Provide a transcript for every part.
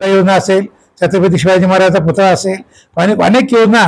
योजना असेल, छत्रपती शिवाजी महाराजांचा पुतळा असेल आणि अनेक योजना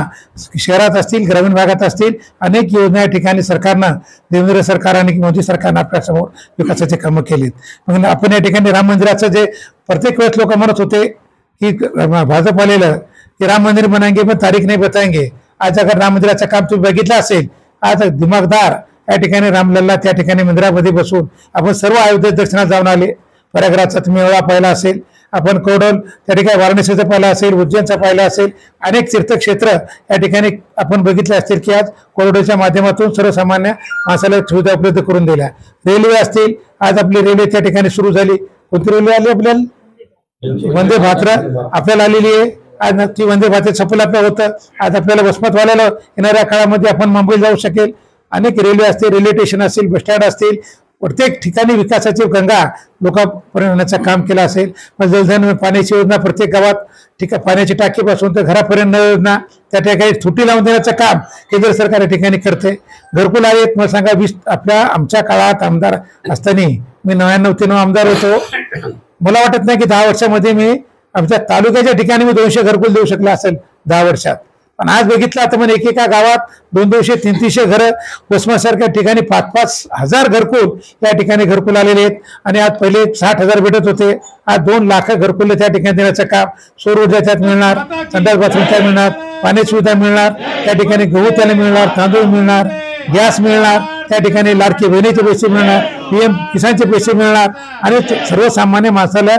शहरात असतील, ग्रामीण भागात असतील, अनेक योजना या ठिकाणी सरकारनं, देवेंद्र सरकार आणि मोदी सरकारनं आपल्यासमोर विकासाचे कामं केलीत. मग आपण या ठिकाणी राम मंदिराचं जे प्रत्येक वेळेस लोक म्हणत होते की भाजप आलेलं की राम मंदिर बनाएंगे पण तारीख नाही बताएंगे. आज अगर राम मंदिराचं काम तुम्ही बघितलं असेल, आज दिमागदार या ठिकाणी रामलल्ला त्या ठिकाणी मंदिरामध्ये बसून आपण सर्व अयोध्ये दर्शनात जाऊन आले. प्रयागराजचा तुम्ही एवढा पाहिला असेल, आपण कोडोल त्या ठिकाणी वाराणसीचं पाहिलं असेल, उज्जैनचा पाहिलं असेल, अनेक तीर्थक्षेत्र या ठिकाणी आपण बघितले असतील की आज कोरडोच्या माध्यमातून सर्वसामान्य माणसाला सुविधा उपलब्ध करून दिल्या. रेल्वे असतील, आज आपली रेल्वे त्या ठिकाणी सुरू झाली. कोणती रेल्वे आली आपल्याला? वंदे भारत आपल्याला आलेली आहे. आज ती वंदे भारत सफल आपलं होतं. आज आपल्याला वसमतवाल्याला येणाऱ्या काळामध्ये आपण मुंबईला जाऊ शकेल. अनेक रेल्वे असतील, रेल्वे स्टेशन असतील, बसस्टँड असतील, प्रत्येक ठिकाणी विकासाची गंगा लोकांपर्यंत काम केलं असेल. मग जलधन पाण्याची योजना प्रत्येक गावात पाण्याची टाकीपासून तर घरापर्यंत योजना त्या ठिकाणी सुटी लावून देण्याचं काम केंद्र सरकार या ठिकाणी करते. घरकुल आहेत. मग सांगा, आमच्या काळात आमदार असताना मी 99 ते 9 आमदार होतो. मला वाटत नाही की 10 वर्षामध्ये मी आमच्या तालुक्याच्या ठिकाणी मी 200 घरकुल देऊ शकला असेल 10 वर्षात. पण आज बघितलं तर म्हणजे एकेका गावात 200-300 घरं, वसमतसारख्या ठिकाणी 5-5 हजार घरकुल या ठिकाणी घरकुल आलेले आहेत. आणि आज पहिले 60,000 भेटत होते, आज 2 लाख घरकुल त्या ठिकाणी देण्याचं काम. सौर ऊर्जा त्यात मिळणार, संडास बाथरूम त्यात मिळणार, पाणी सुविधा मिळणार, त्या ठिकाणी गहू त्याला मिळणार, तांदूळ मिळणार, गॅस मिळणार, त्या ठिकाणी लाडकी बहिणीचे पैसे मिळणार, PM किसानचे पैसे मिळणार आणि सर्वसामान्य माणसाला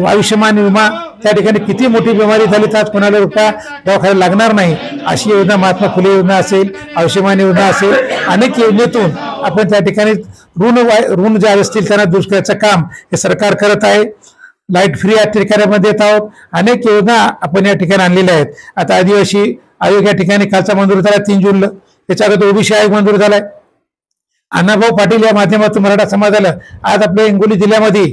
आयुष्यमान विमा त्या ठिकाणी किती मोठी बिमारी झाली तर आज कोणाला रुपया दवाखान्याला लागणार नाही अशी योजना, महात्मा फुले योजना असेल, आयुष्यमान योजना असेल, अनेक योजनेतून आपण त्या ठिकाणी ऋण जे असतील त्यांना दूर करायचं काम हे सरकार करत आहे. लाईट फ्री या ठिकाणामध्ये देत आहोत. अनेक योजना आपण या ठिकाणी आणलेल्या आहेत. आता आदिवासी आयोग या ठिकाणी कालचा मंजूर झाला 3 जूनला. त्याच्याकडे OBC आयोग मंजूर झालाय. अण्णाभाऊ पाटील या माध्यमातून मराठा समाजाला आज आपल्या हिंगोली जिल्ह्यामध्ये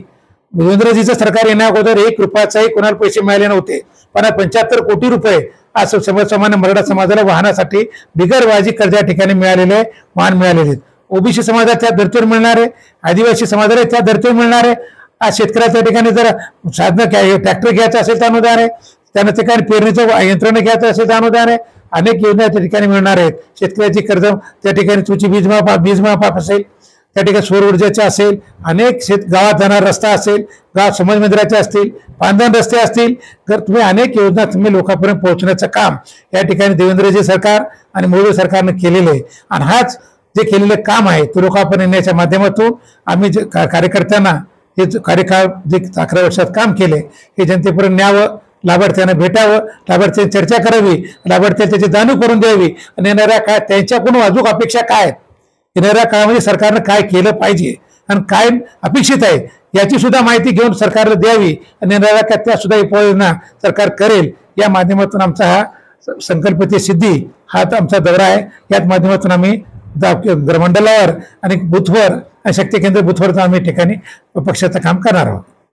देवेंद्रजीचं सरकार येण्या अगोदर 1 रुपयाचाही कोणाला पैसे मिळाले नव्हते. पण 75 कोटी रुपये आज सर्वसामान्य मराठा समाजाला वाहनासाठी बिगर व्याजी कर्ज या ठिकाणी मिळालेले, वाहन मिळालेले आहेत. OBC समाजाला त्या धर्तीवर मिळणार आहे, आदिवासी समाजाला त्या धर्तीवर मिळणार आहे. आज शेतकऱ्याच्या ठिकाणी जर साधनं ट्रॅक्टर घ्यायचं असेल तर अनुदान आहे, त्यांना ठिकाणी पेरणीचं यंत्रणा घ्यायचं असेल तर अनुदान आहे. अनेक योजना त्या ठिकाणी मिळणार आहेत. शेतकऱ्याची कर्ज त्या ठिकाणी तुमची वीज माफ असेल, त्या ठिकाणी सौर ऊर्जेचे असेल, अनेक गावात जाणारा रस्ता असेल, गाव समाज मंदिराचे असतील, पांधन रस्ते असतील, तर तुम्ही अनेक योजना तुम्ही लोकांपर्यंत पोहोचण्याचं काम या ठिकाणी देवेंद्रजी सरकार आणि मोदी सरकारनं केलेलं आहे. आणि हाच जे केलेलं काम आहे ते लोकांपर्यंत येण्याच्या माध्यमातून आम्ही जे कार्यकर्त्यांना हे कार्यकाळ जे 11 वर्षात काम केले हे जनतेपर्यंत न्यावं, लाभार्थ्यांना भेटावं, लाभार्थ्यांची चर्चा करावी, लाभार्थ्यांना त्याची जाणीव करून द्यावी आणि येणाऱ्या काळात त्यांच्याकडून अजून अपेक्षा काय आहेत, येणाऱ्या काळामध्ये सरकारनं काय केलं पाहिजे आणि काय अपेक्षित आहे याची सुद्धा माहिती घेऊन सरकारला द्यावी आणि येणाऱ्या काळात त्या सुद्धा उपाययोजना सरकार करेल. या माध्यमातून आमचा हा संकल्पते सिद्धी हा आमचा दौरा आहे. याच माध्यमातून आम्ही मंडलावर आणि बुथवर, शक्ती केंद्र बुथवर आम्ही ठिकाणी पक्षाचं काम करणार आहोत.